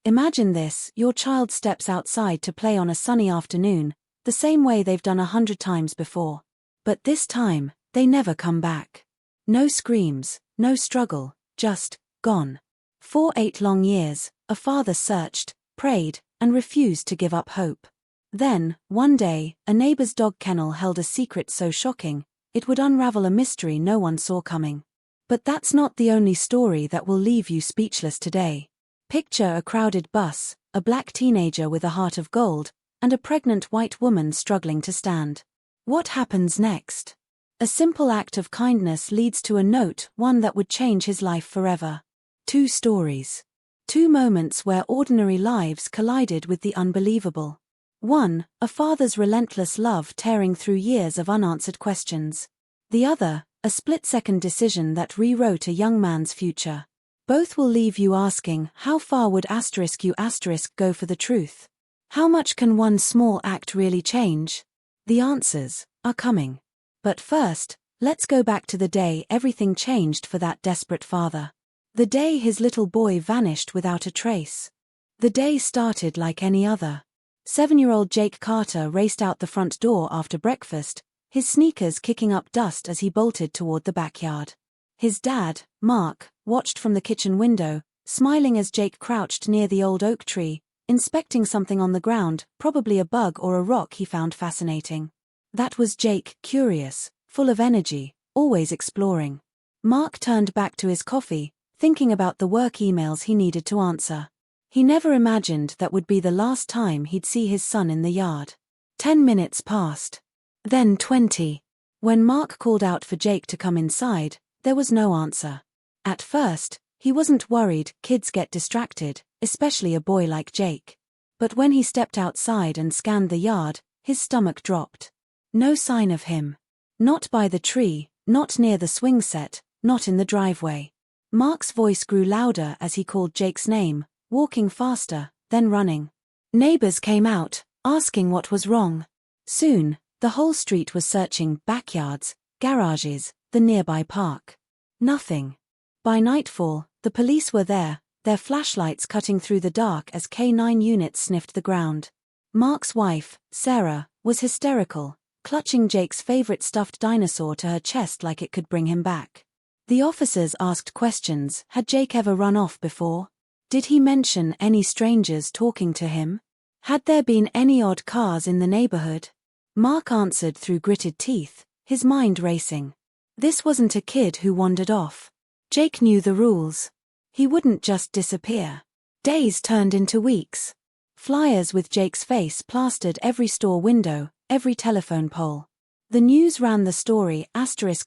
Imagine this: your child steps outside to play on a sunny afternoon, the same way they've done 100 times before. But this time, they never come back. No screams, no struggle, just gone. For 8 long years, a father searched, prayed, and refused to give up hope. Then, one day, a neighbor's dog kennel held a secret so shocking, it would unravel a mystery no one saw coming. But that's not the only story that will leave you speechless today. Picture a crowded bus, a black teenager with a heart of gold, and a pregnant white woman struggling to stand. What happens next? A simple act of kindness leads to a note, one that would change his life forever. 2 stories. 2 moments where ordinary lives collided with the unbelievable. 1. A father's relentless love tearing through years of unanswered questions. The other, a split-second decision that rewrote a young man's future. Both will leave you asking, how far would you go for the truth? How much can one small act really change? The answers are coming. But first, let's go back to the day everything changed for that desperate father. The day his little boy vanished without a trace. The day started like any other. 7-year-old Jake Carter raced out the front door after breakfast, his sneakers kicking up dust as he bolted toward the backyard. His dad, Mark, watched from the kitchen window, smiling as Jake crouched near the old oak tree, inspecting something on the ground, probably a bug or a rock he found fascinating. That was Jake, curious, full of energy, always exploring. Mark turned back to his coffee, thinking about the work emails he needed to answer. He never imagined that would be the last time he'd see his son in the yard. 10 minutes passed. Then 20. When Mark called out for Jake to come inside, there was no answer. At first, he wasn't worried, kids get distracted, especially a boy like Jake. But when he stepped outside and scanned the yard, his stomach dropped. No sign of him. Not by the tree, not near the swing set, not in the driveway. Mark's voice grew louder as he called Jake's name, walking faster, then running. Neighbors came out, asking what was wrong. Soon, the whole street was searching backyards, garages, the nearby park. Nothing. By nightfall, the police were there, their flashlights cutting through the dark as K9 units sniffed the ground. Mark's wife, Sarah, was hysterical, clutching Jake's favorite stuffed dinosaur to her chest like it could bring him back. The officers asked questions. Had Jake ever run off before? Did he mention any strangers talking to him? Had there been any odd cars in the neighborhood? Mark answered through gritted teeth, his mind racing. This wasn't a kid who wandered off. Jake knew the rules. He wouldn't just disappear. Days turned into weeks. Flyers with Jake's face plastered every store window, every telephone pole. The news ran the story,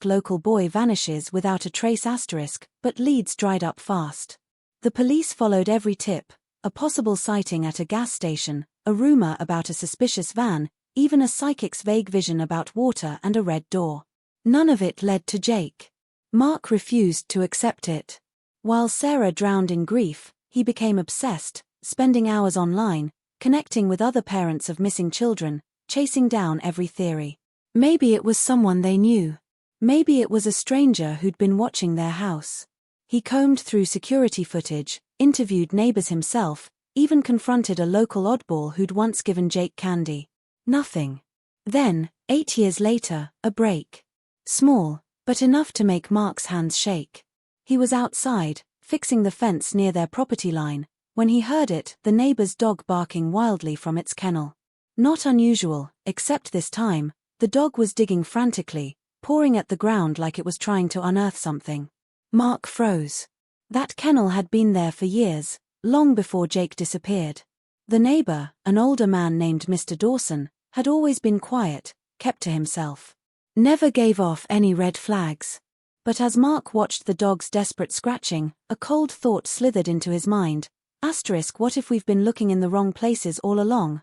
local boy vanishes without a trace *, but leads dried up fast. The police followed every tip, a possible sighting at a gas station, a rumor about a suspicious van, even a psychic's vague vision about water and a red door. None of it led to Jake. Mark refused to accept it. While Sarah drowned in grief, he became obsessed, spending hours online, connecting with other parents of missing children, chasing down every theory. Maybe it was someone they knew. Maybe it was a stranger who'd been watching their house. He combed through security footage, interviewed neighbors himself, even confronted a local oddball who'd once given Jake candy. Nothing. Then, 8 years later, a break. Small, but enough to make Mark's hands shake. He was outside, fixing the fence near their property line, when he heard it, the neighbor's dog barking wildly from its kennel. Not unusual, except this time, the dog was digging frantically, pawing at the ground like it was trying to unearth something. Mark froze. That kennel had been there for years, long before Jake disappeared. The neighbor, an older man named Mr. Dawson, had always been quiet, kept to himself. Never gave off any red flags. But as Mark watched the dog's desperate scratching, a cold thought slithered into his mind. What if we've been looking in the wrong places all along?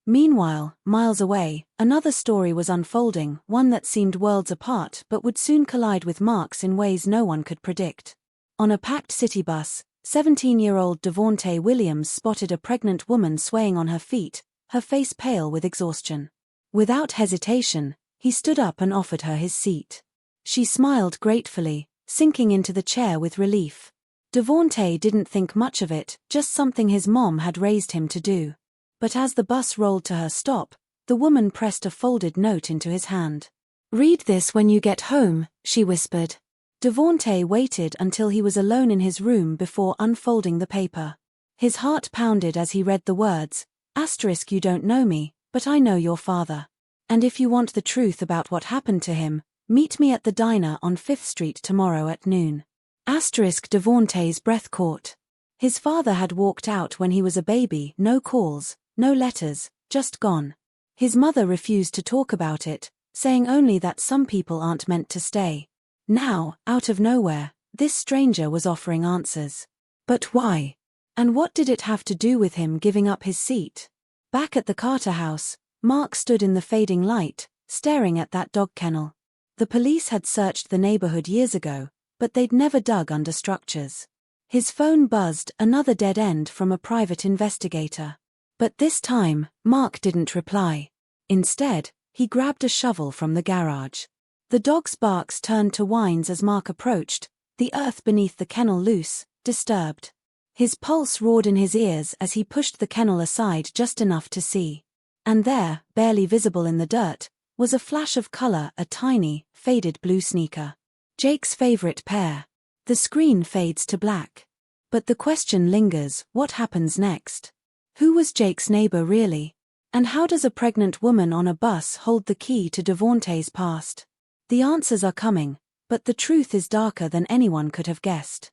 Meanwhile, miles away, another story was unfolding, one that seemed worlds apart but would soon collide with Mark's in ways no one could predict. On a packed city bus, 17-year-old Devontae Williams spotted a pregnant woman swaying on her feet, her face pale with exhaustion. Without hesitation, he stood up and offered her his seat. She smiled gratefully, sinking into the chair with relief. Devontae didn't think much of it, just something his mom had raised him to do. But as the bus rolled to her stop, the woman pressed a folded note into his hand. "Read this when you get home," she whispered. Devontae waited until he was alone in his room before unfolding the paper. His heart pounded as he read the words, "Asterisk, you don't know me, but I know your father. And if you want the truth about what happened to him, meet me at the diner on 5th Street tomorrow at noon." Asterisk. Devontae's breath caught. His father had walked out when he was a baby, no calls, no letters, just gone. His mother refused to talk about it, saying only that some people aren't meant to stay. Now, out of nowhere, this stranger was offering answers. But why? And what did it have to do with him giving up his seat? Back at the Carter house, Mark stood in the fading light, staring at that dog kennel. The police had searched the neighborhood years ago, but they'd never dug under structures. His phone buzzed, another dead end from a private investigator. But this time, Mark didn't reply. Instead, he grabbed a shovel from the garage. The dog's barks turned to whines as Mark approached, the earth beneath the kennel loose, disturbed. His pulse roared in his ears as he pushed the kennel aside just enough to see. And there, barely visible in the dirt, was a flash of color, a tiny, faded blue sneaker. Jake's favorite pair. The screen fades to black. But the question lingers, what happens next? Who was Jake's neighbor really? And how does a pregnant woman on a bus hold the key to Devontae's past? The answers are coming, but the truth is darker than anyone could have guessed.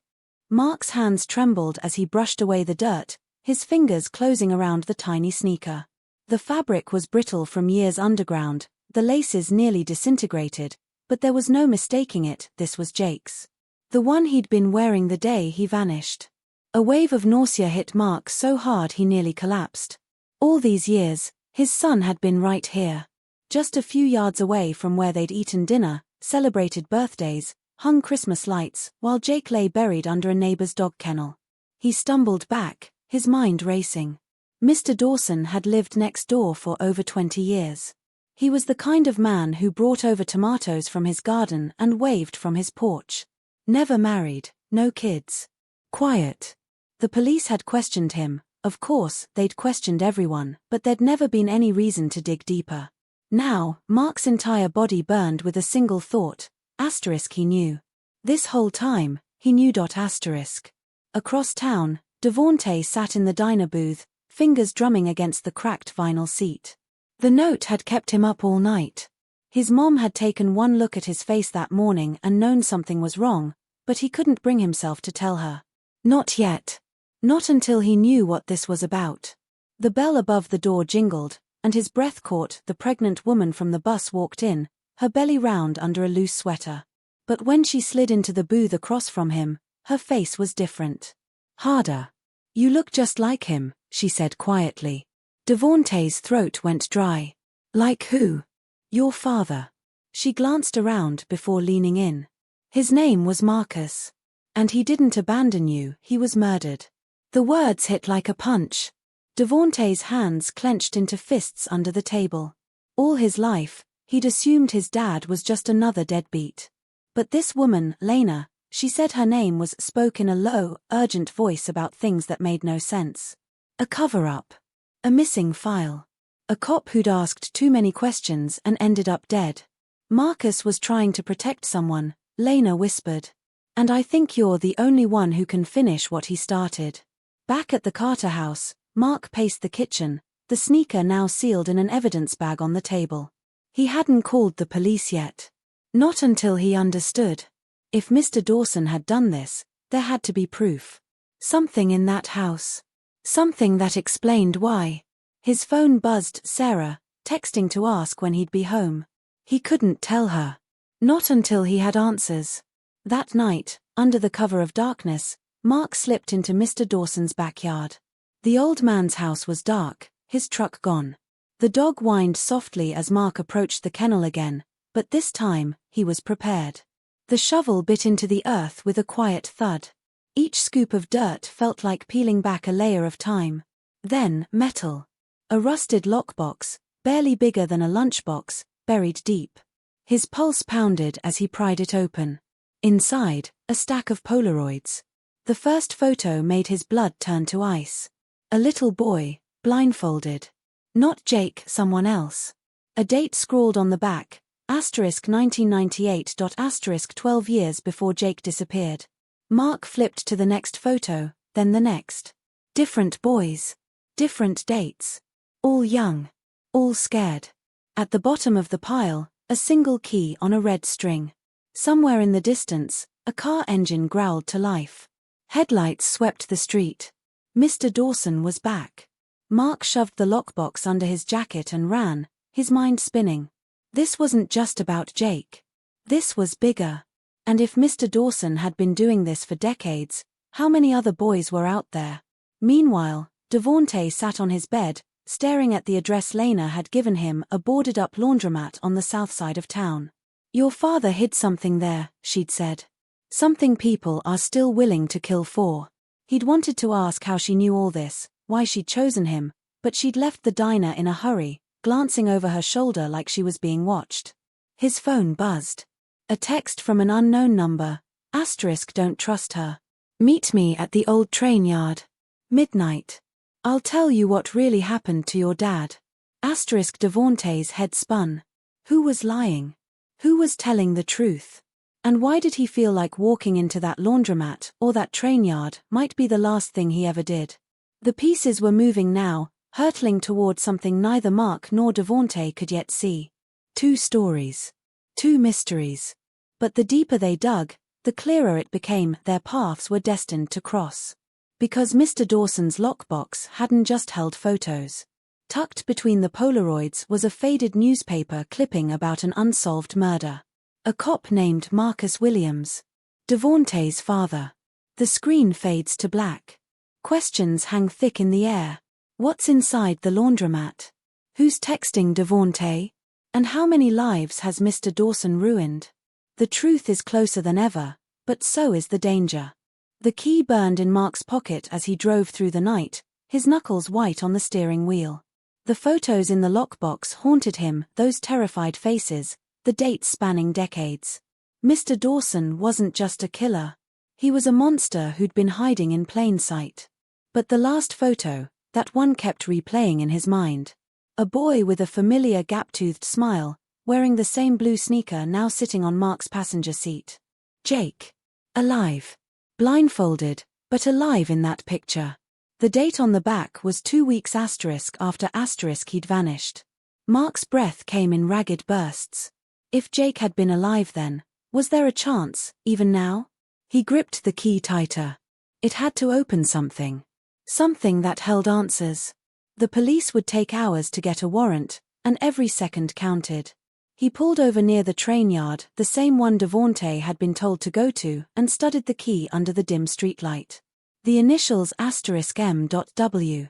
Mark's hands trembled as he brushed away the dirt, his fingers closing around the tiny sneaker. The fabric was brittle from years underground, the laces nearly disintegrated, but there was no mistaking it, this was Jake's. The one he'd been wearing the day he vanished. A wave of nausea hit Mark so hard he nearly collapsed. All these years, his son had been right here. Just a few yards away from where they'd eaten dinner, celebrated birthdays, hung Christmas lights, while Jake lay buried under a neighbor's dog kennel. He stumbled back, his mind racing. Mr. Dawson had lived next door for over 20 years. He was the kind of man who brought over tomatoes from his garden and waved from his porch. Never married, no kids. Quiet. The police had questioned him, of course, they'd questioned everyone, but there'd never been any reason to dig deeper. Now, Mark's entire body burned with a single thought, asterisk he knew. This whole time, he knew. Asterisk. Across town, Devontae sat in the diner booth, fingers drumming against the cracked vinyl seat. The note had kept him up all night. His mom had taken one look at his face that morning and known something was wrong, but he couldn't bring himself to tell her. Not yet. Not until he knew what this was about. The bell above the door jingled, and his breath caught. The pregnant woman from the bus walked in, her belly round under a loose sweater. But when she slid into the booth across from him, her face was different. Harder. "You look just like him," she said quietly. Devontae's throat went dry. "Like who?" "Your father." She glanced around before leaning in. "His name was Marcus. And he didn't abandon you, he was murdered." The words hit like a punch. Devontae's hands clenched into fists under the table. All his life, he'd assumed his dad was just another deadbeat. But this woman, Lena, she said her name was, spoke in a low, urgent voice about things that made no sense. A cover-up. A missing file. A cop who'd asked too many questions and ended up dead. Marcus was trying to protect someone, Lena whispered. And I think you're the only one who can finish what he started. Back at the Carter house, Mark paced the kitchen, the sneaker now sealed in an evidence bag on the table. He hadn't called the police yet. Not until he understood. If Mr. Dawson had done this, there had to be proof. Something in that house. Something that explained why. His phone buzzed. Sarah, texting to ask when he'd be home. He couldn't tell her. Not until he had answers. That night, under the cover of darkness, Mark slipped into Mr. Dawson's backyard. The old man's house was dark, his truck gone. The dog whined softly as Mark approached the kennel again, but this time, he was prepared. The shovel bit into the earth with a quiet thud. Each scoop of dirt felt like peeling back a layer of time. Then, metal. A rusted lockbox, barely bigger than a lunchbox, buried deep. His pulse pounded as he pried it open. Inside, a stack of Polaroids. The first photo made his blood turn to ice. A little boy, blindfolded. Not Jake, someone else. A date scrawled on the back, *1998. 12 years before Jake disappeared. Mark flipped to the next photo, then the next. Different boys. Different dates. All young. All scared. At the bottom of the pile, a single key on a red string. Somewhere in the distance, a car engine growled to life. Headlights swept the street. Mr. Dawson was back. Mark shoved the lockbox under his jacket and ran, his mind spinning. This wasn't just about Jake. This was bigger. And if Mr. Dawson had been doing this for decades, how many other boys were out there? Meanwhile, Devontae sat on his bed, staring at the address Lena had given him, a boarded-up laundromat on the south side of town. "Your father hid something there," she'd said. "Something people are still willing to kill for." He'd wanted to ask how she knew all this, why she'd chosen him, but she'd left the diner in a hurry, glancing over her shoulder like she was being watched. His phone buzzed. A text from an unknown number, * don't trust her. "Meet me at the old train yard. Midnight. I'll tell you what really happened to your dad." Devontae's head spun. Who was lying? Who was telling the truth? And why did he feel like walking into that laundromat or that train yard might be the last thing he ever did? The pieces were moving now, hurtling toward something neither Mark nor Devontae could yet see. 2 stories. 2 mysteries. But the deeper they dug, the clearer it became their paths were destined to cross. Because Mr. Dawson's lockbox hadn't just held photos. Tucked between the Polaroids was a faded newspaper clipping about an unsolved murder. A cop named Marcus Williams. Devontae's father. The screen fades to black. Questions hang thick in the air. What's inside the laundromat? Who's texting Devontae? And how many lives has Mr. Dawson ruined? The truth is closer than ever, but so is the danger. The key burned in Mark's pocket as he drove through the night, his knuckles white on the steering wheel. The photos in the lockbox haunted him, those terrified faces, the dates spanning decades. Mr. Dawson wasn't just a killer. He was a monster who'd been hiding in plain sight. But the last photo, that one kept replaying in his mind. A boy with a familiar gap-toothed smile, wearing the same blue sneaker now sitting on Mark's passenger seat. Jake. Alive. Blindfolded, but alive in that picture. The date on the back was 2 weeks after he'd vanished. Mark's breath came in ragged bursts. If Jake had been alive then, was there a chance, even now? He gripped the key tighter. It had to open something. Something that held answers. The police would take hours to get a warrant, and every second counted. He pulled over near the train yard, the same one Devontae had been told to go to, and studied the key under the dim streetlight. The initials *M.W.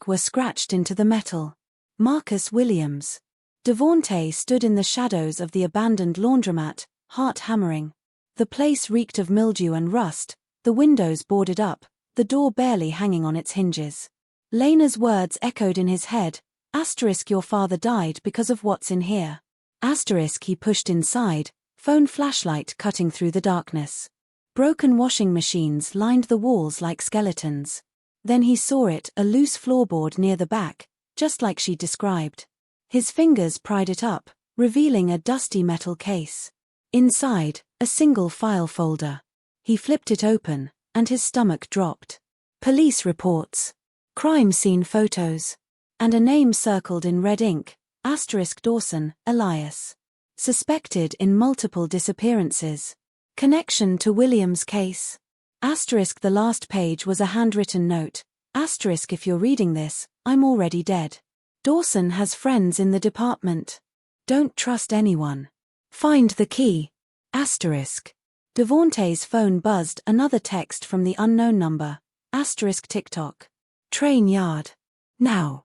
Were scratched into the metal. Marcus Williams. Devontae stood in the shadows of the abandoned laundromat, heart hammering. The place reeked of mildew and rust, the windows boarded up, the door barely hanging on its hinges. Lena's words echoed in his head, *your father died because of what's in here. He pushed inside, phone flashlight cutting through the darkness. Broken washing machines lined the walls like skeletons. Then he saw it, a loose floorboard near the back, just like she described. His fingers pried it up, revealing a dusty metal case. Inside, a single file folder. He flipped it open, and his stomach dropped. Police reports. Crime scene photos. And a name circled in red ink, *Dawson, Elias. Suspected in multiple disappearances. Connection to Williams' case. The last page was a handwritten note. If you're reading this, I'm already dead. Dawson has friends in the department. Don't trust anyone. Find the key. Devontae's phone buzzed, another text from the unknown number. TikTok. Train yard. Now.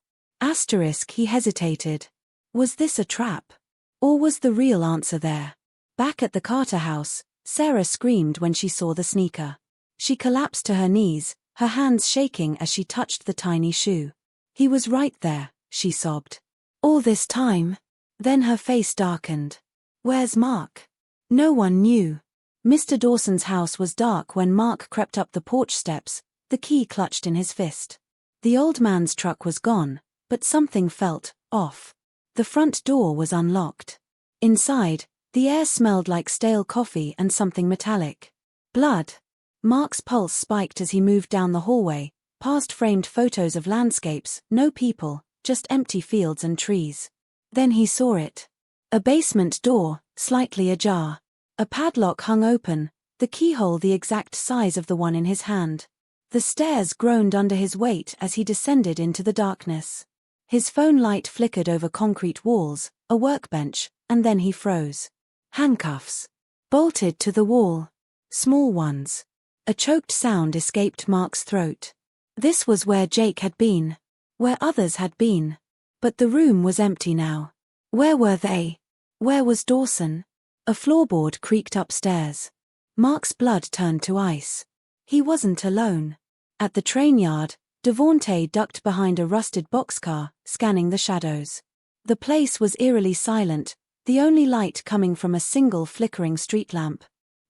He hesitated. Was this a trap? Or was the real answer there? Back at the Carter house, Sarah screamed when she saw the sneaker. She collapsed to her knees, her hands shaking as she touched the tiny shoe. He was right there, she sobbed. All this time? Then her face darkened. Where's Mark? No one knew. Mr. Dawson's house was dark when Mark crept up the porch steps, the key clutched in his fist. The old man's truck was gone, but something felt off. The front door was unlocked. Inside, the air smelled like stale coffee and something metallic. Blood. Mark's pulse spiked as he moved down the hallway, past framed photos of landscapes, no people, just empty fields and trees. Then he saw it. A basement door, slightly ajar. A padlock hung open, the keyhole the exact size of the one in his hand. The stairs groaned under his weight as he descended into the darkness. His phone light flickered over concrete walls, a workbench, and then he froze. Handcuffs. Bolted to the wall. Small ones. A choked sound escaped Mark's throat. This was where Jake had been. Where others had been. But the room was empty now. Where were they? Where was Dawson? A floorboard creaked upstairs. Mark's blood turned to ice. He wasn't alone. At the train yard, Devontae ducked behind a rusted boxcar, scanning the shadows. The place was eerily silent, the only light coming from a single flickering street lamp.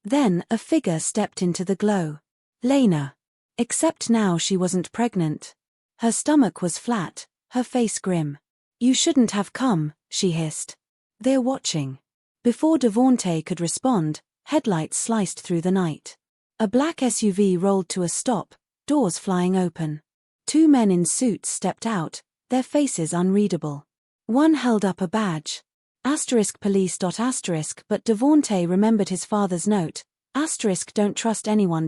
Then a figure stepped into the glow. Lena. Except now she wasn't pregnant. Her stomach was flat, her face grim. "You shouldn't have come," she hissed. "They're watching." Before Devontae could respond, headlights sliced through the night. A black SUV rolled to a stop, doors flying open. Two men in suits stepped out, their faces unreadable. One held up a badge. *police. But Devontae remembered his father's note. *don't trust anyone.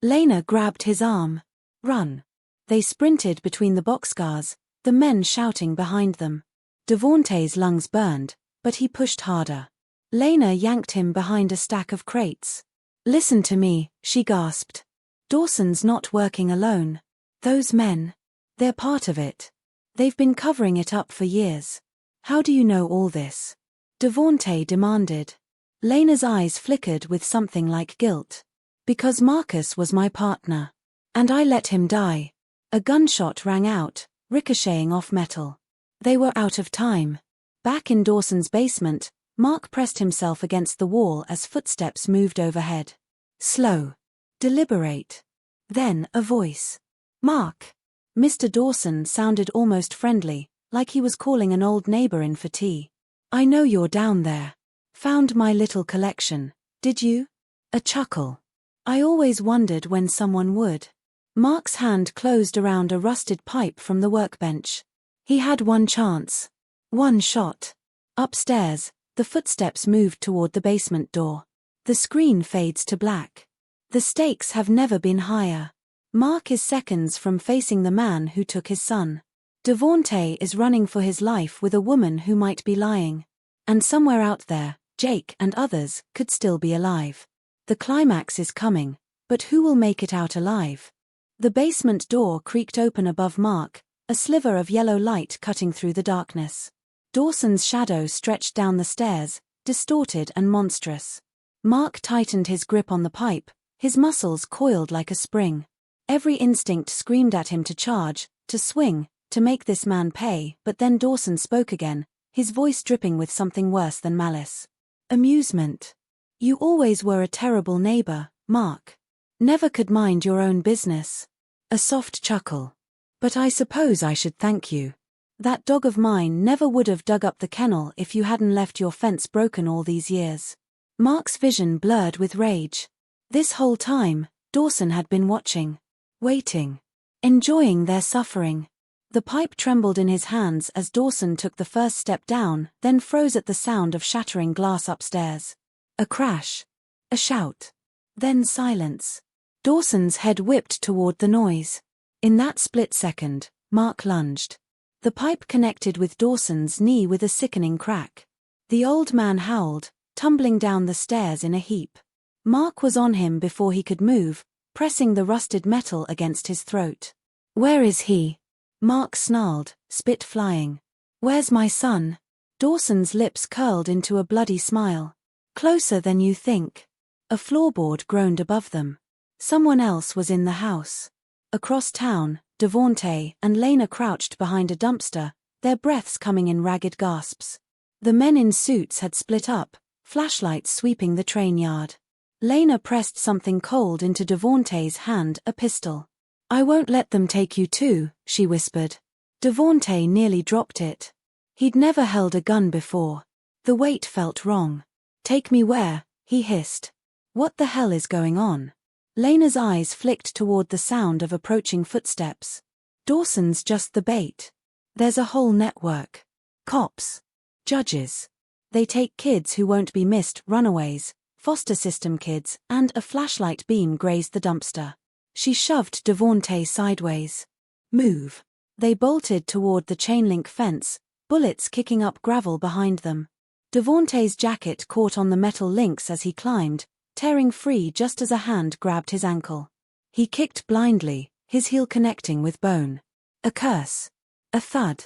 Lena grabbed his arm. "Run." They sprinted between the boxcars, the men shouting behind them. Devontae's lungs burned, but he pushed harder. Lena yanked him behind a stack of crates. "Listen to me," she gasped. "Dawson's not working alone. Those men. They're part of it. They've been covering it up for years." "How do you know all this?" Devontae demanded. Lena's eyes flickered with something like guilt. "Because Marcus was my partner. And I let him die." A gunshot rang out, ricocheting off metal. They were out of time. Back in Dawson's basement, Mark pressed himself against the wall as footsteps moved overhead. Slow. Deliberate. Then a voice. "Mark." Mr. Dawson sounded almost friendly, like he was calling an old neighbor in for tea. "I know you're down there. Found my little collection, did you?" A chuckle. "I always wondered when someone would." Mark's hand closed around a rusted pipe from the workbench. He had one chance. One shot. Upstairs, the footsteps moved toward the basement door. The screen fades to black. The stakes have never been higher. Mark is seconds from facing the man who took his son. Devontae is running for his life with a woman who might be lying. And somewhere out there, Jake and others could still be alive. The climax is coming, but who will make it out alive? The basement door creaked open above Mark, a sliver of yellow light cutting through the darkness. Dawson's shadow stretched down the stairs, distorted and monstrous. Mark tightened his grip on the pipe, his muscles coiled like a spring. Every instinct screamed at him to charge, to swing, to make this man pay, but then Dawson spoke again, his voice dripping with something worse than malice. Amusement. "You always were a terrible neighbor, Mark. Never could mind your own business." A soft chuckle. "But I suppose I should thank you. That dog of mine never would have dug up the kennel if you hadn't left your fence broken all these years." Mark's vision blurred with rage. This whole time, Dawson had been watching. Waiting. Enjoying their suffering. The pipe trembled in his hands as Dawson took the first step down, then froze at the sound of shattering glass upstairs. A crash. A shout. Then silence. Dawson's head whipped toward the noise. In that split second, Mark lunged. The pipe connected with Dawson's knee with a sickening crack. The old man howled, tumbling down the stairs in a heap. Mark was on him before he could move, pressing the rusted metal against his throat. "Where is he?" Mark snarled, spit flying. "Where's my son?" Dawson's lips curled into a bloody smile. "Closer than you think." A floorboard groaned above them. Someone else was in the house. Across town, Devontae and Lena crouched behind a dumpster, their breaths coming in ragged gasps. The men in suits had split up, flashlights sweeping the train yard. Lena pressed something cold into Devontae's hand, a pistol. "I won't let them take you too," she whispered. Devontae nearly dropped it. He'd never held a gun before. The weight felt wrong. "Take me where?" he hissed. "What the hell is going on?" Lena's eyes flicked toward the sound of approaching footsteps. "Dawson's just the bait. There's a whole network. Cops. Judges. They take kids who won't be missed, runaways, foster system kids," and a flashlight beam grazed the dumpster. She shoved Devontae sideways. "Move." They bolted toward the chain-link fence, bullets kicking up gravel behind them. Devontae's jacket caught on the metal links as he climbed, tearing free just as a hand grabbed his ankle. He kicked blindly, his heel connecting with bone. A curse. A thud.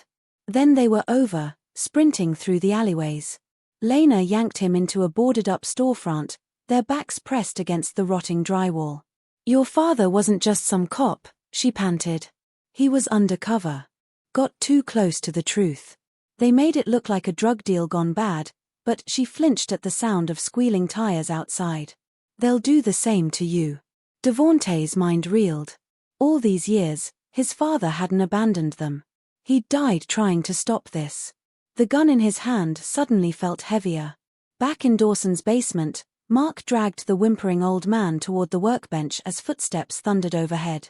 Then they were over, sprinting through the alleyways. Lena yanked him into a boarded-up storefront, their backs pressed against the rotting drywall. "Your father wasn't just some cop," she panted. "He was undercover. Got too close to the truth." They made it look like a drug deal gone bad, but she flinched at the sound of squealing tires outside. "They'll do the same to you." Devontae's mind reeled. All these years, his father hadn't abandoned them. He'd died trying to stop this. The gun in his hand suddenly felt heavier. Back in Dawson's basement, Mark dragged the whimpering old man toward the workbench as footsteps thundered overhead.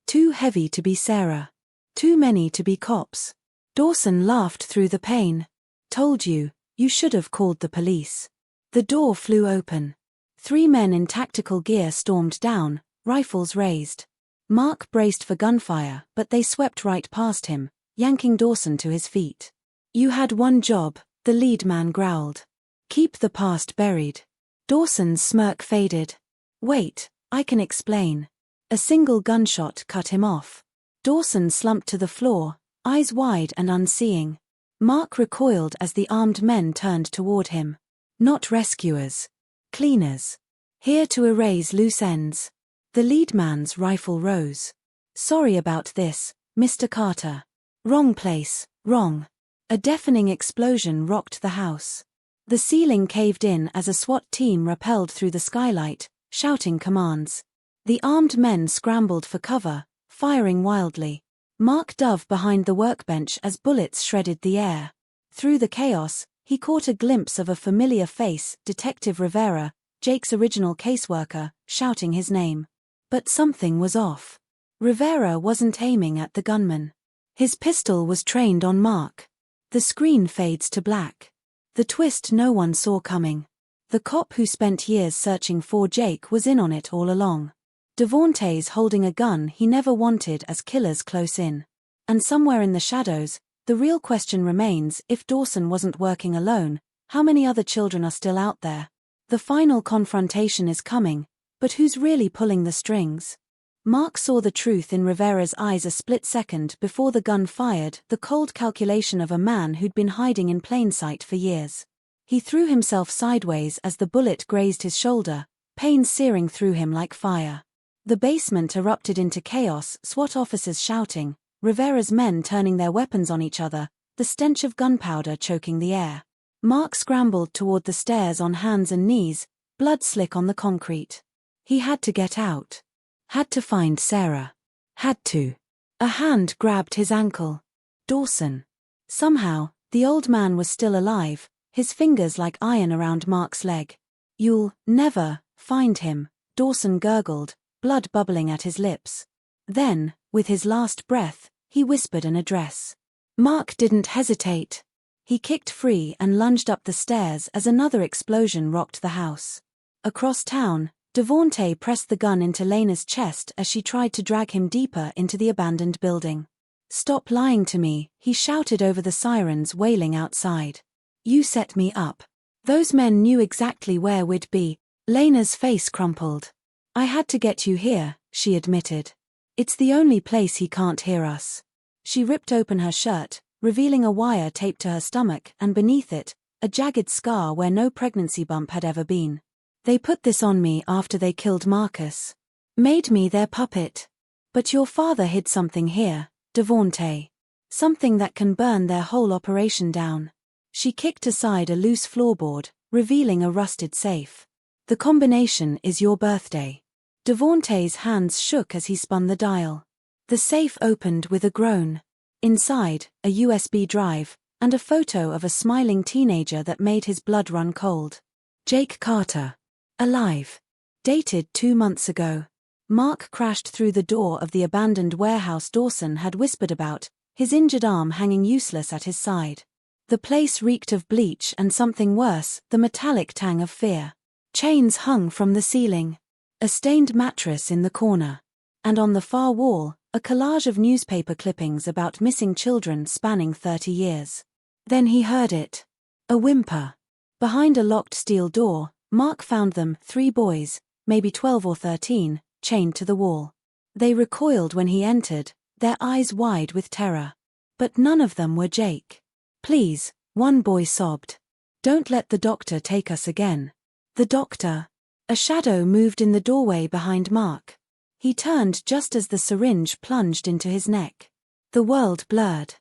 Too heavy to be Sarah. Too many to be cops. Dawson laughed through the pain. "Told you, you should have called the police." The door flew open. 3 men in tactical gear stormed down, rifles raised. Mark braced for gunfire, but they swept right past him, yanking Dawson to his feet. "You had one job," the lead man growled. "Keep the past buried." Dawson's smirk faded. "Wait, I can explain." A single gunshot cut him off. Dawson slumped to the floor, eyes wide and unseeing. Mark recoiled as the armed men turned toward him. Not rescuers. Cleaners. Here to erase loose ends. The lead man's rifle rose. "Sorry about this, Mr. Carter." "Wrong place, wrong." A deafening explosion rocked the house. The ceiling caved in as a SWAT team rappelled through the skylight, shouting commands. The armed men scrambled for cover, firing wildly. Mark dove behind the workbench as bullets shredded the air. Through the chaos, he caught a glimpse of a familiar face, Detective Rivera, Jake's original caseworker, shouting his name. But something was off. Rivera wasn't aiming at the gunman. His pistol was trained on Mark. The screen fades to black. The twist no one saw coming. The cop who spent years searching for Jake was in on it all along. Devontae's holding a gun he never wanted as killers close in. And somewhere in the shadows, the real question remains: if Dawson wasn't working alone, how many other children are still out there? The final confrontation is coming, but who's really pulling the strings? Mark saw the truth in Rivera's eyes a split second before the gun fired, the cold calculation of a man who'd been hiding in plain sight for years. He threw himself sideways as the bullet grazed his shoulder, pain searing through him like fire. The basement erupted into chaos, SWAT officers shouting, Rivera's men turning their weapons on each other, the stench of gunpowder choking the air. Mark scrambled toward the stairs on hands and knees, blood slick on the concrete. He had to get out. Had to find Sarah. Had to. A hand grabbed his ankle. Dawson. Somehow, the old man was still alive, his fingers like iron around Mark's leg. "You'll never find him," Dawson gurgled, blood bubbling at his lips. Then, with his last breath, he whispered an address. Mark didn't hesitate. He kicked free and lunged up the stairs as another explosion rocked the house. Across town, Devontae pressed the gun into Lena's chest as she tried to drag him deeper into the abandoned building. "Stop lying to me," he shouted over the sirens wailing outside. "You set me up. Those men knew exactly where we'd be." Lena's face crumpled. "I had to get you here," she admitted. "It's the only place he can't hear us." She ripped open her shirt, revealing a wire taped to her stomach and beneath it, a jagged scar where no pregnancy bump had ever been. "They put this on me after they killed Marcus. Made me their puppet. But your father hid something here, Devontae. Something that can burn their whole operation down." She kicked aside a loose floorboard, revealing a rusted safe. The combination is your birthday. Devontae's hands shook as he spun the dial. The safe opened with a groan. Inside, a USB drive, and a photo of a smiling teenager that made his blood run cold. Jake Carter. Alive. Dated 2 months ago. Mark crashed through the door of the abandoned warehouse Dawson had whispered about, his injured arm hanging useless at his side. The place reeked of bleach and something worse, the metallic tang of fear. Chains hung from the ceiling. A stained mattress in the corner. And on the far wall, a collage of newspaper clippings about missing children spanning 30 years. Then he heard it. A whimper. Behind a locked steel door, Mark found them, 3 boys, maybe 12 or 13, chained to the wall. They recoiled when he entered, their eyes wide with terror. But none of them were Jake. "Please," one boy sobbed. "Don't let the doctor take us again." The doctor. A shadow moved in the doorway behind Mark. He turned just as the syringe plunged into his neck. The world blurred.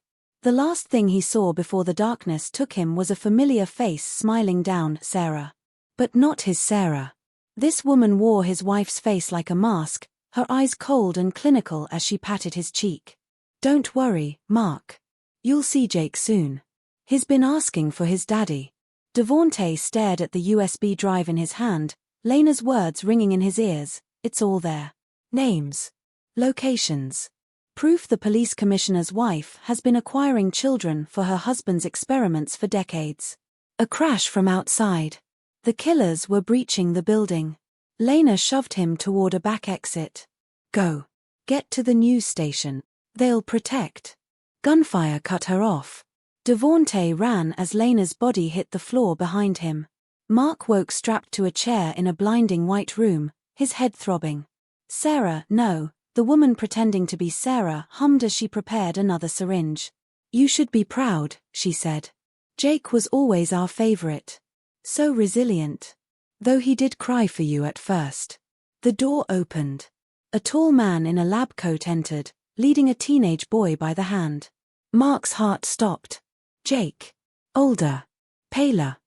The last thing he saw before the darkness took him was a familiar face smiling down, Sarah. But not his Sarah. This woman wore his wife's face like a mask, her eyes cold and clinical as she patted his cheek. "Don't worry, Mark. You'll see Jake soon. He's been asking for his daddy." Devontae stared at the USB drive in his hand, Lena's words ringing in his ears. It's all there. Names. Locations. Proof the police commissioner's wife has been acquiring children for her husband's experiments for decades. A crash from outside. The killers were breaching the building. Lena shoved him toward a back exit. "Go. Get to the news station. They'll protect." Gunfire cut her off. Devontae ran as Lena's body hit the floor behind him. Mark woke strapped to a chair in a blinding white room, his head throbbing. "Sarah, no," the woman pretending to be Sarah hummed as she prepared another syringe. "You should be proud," she said. "Jake was always our favorite. So resilient. Though he did cry for you at first." The door opened. A tall man in a lab coat entered, leading a teenage boy by the hand. Mark's heart stopped. Jake. Older. Paler.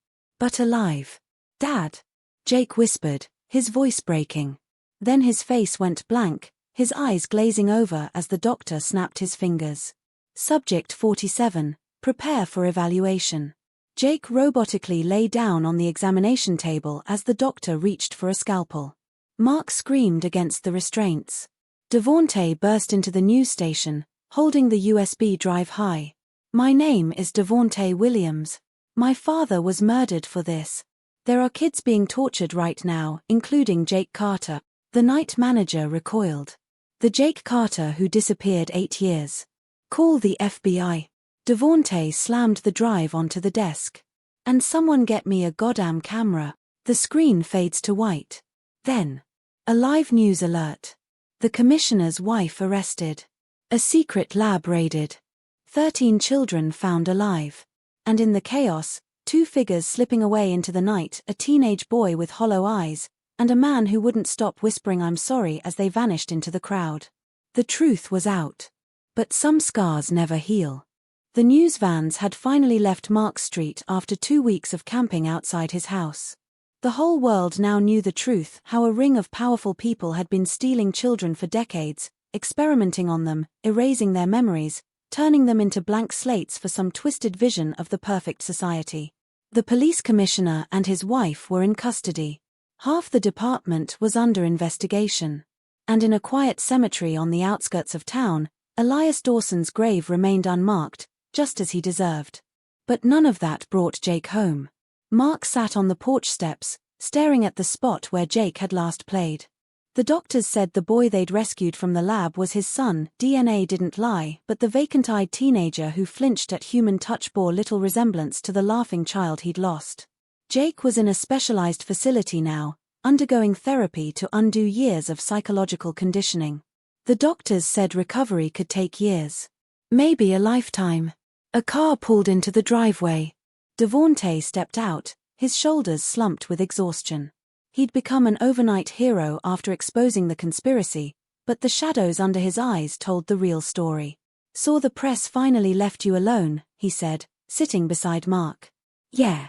But alive. "Dad," Jake whispered, his voice breaking. Then his face went blank, his eyes glazing over as the doctor snapped his fingers. Subject 47, prepare for evaluation. Jake robotically lay down on the examination table as the doctor reached for a scalpel. Mark screamed against the restraints. Devontae burst into the news station, holding the USB drive high. "My name is Devontae Williams. My father was murdered for this. There are kids being tortured right now, including Jake Carter." The night manager recoiled. "The Jake Carter who disappeared 8 years. Call the FBI." Devontae slammed the drive onto the desk. "And someone get me a goddamn camera." The screen fades to white. Then. A live news alert. The commissioner's wife arrested. A secret lab raided. 13 children found alive. And in the chaos, 2 figures slipping away into the night, a teenage boy with hollow eyes, and a man who wouldn't stop whispering "I'm sorry" as they vanished into the crowd. The truth was out. But some scars never heal. The news vans had finally left Mark Street after 2 weeks of camping outside his house. The whole world now knew the truth, how a ring of powerful people had been stealing children for decades, experimenting on them, erasing their memories, turning them into blank slates for some twisted vision of the perfect society. The police commissioner and his wife were in custody. Half the department was under investigation. And in a quiet cemetery on the outskirts of town, Elias Dawson's grave remained unmarked, just as he deserved. But none of that brought Jake home. Mark sat on the porch steps, staring at the spot where Jake had last played. The doctors said the boy they'd rescued from the lab was his son. DNA didn't lie, but the vacant-eyed teenager who flinched at human touch bore little resemblance to the laughing child he'd lost. Jake was in a specialized facility now, undergoing therapy to undo years of psychological conditioning. The doctors said recovery could take years. Maybe a lifetime. A car pulled into the driveway. Devontae stepped out, his shoulders slumped with exhaustion. He'd become an overnight hero after exposing the conspiracy, but the shadows under his eyes told the real story. "Saw the press finally left you alone," he said, sitting beside Mark. "Yeah.